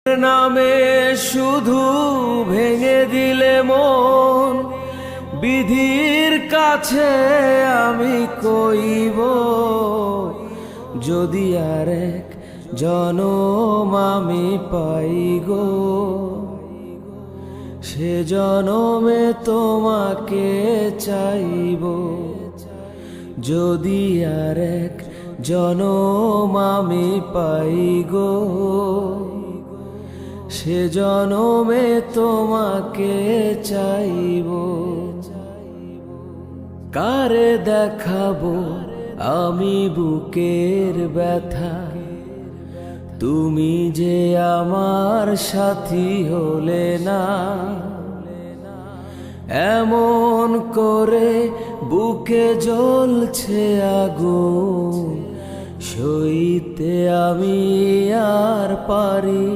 নামে শুধু ভেঙে দিলে মন, বিধির কাছে আমি কইব, যদি আর এক জনম আমি পাই গো, সে জনমে তোমাকে চাইব। যদি আর এক জনম আমি পাই গো, সে জনমে তোমাকে চাইব। কারে দেখাবো আমি বুকের ব্যথা, তুমি যে আমার সাথী হলে না। এমন করে বুকে জ্বলছে আগুন, সইতে আমি আর পারি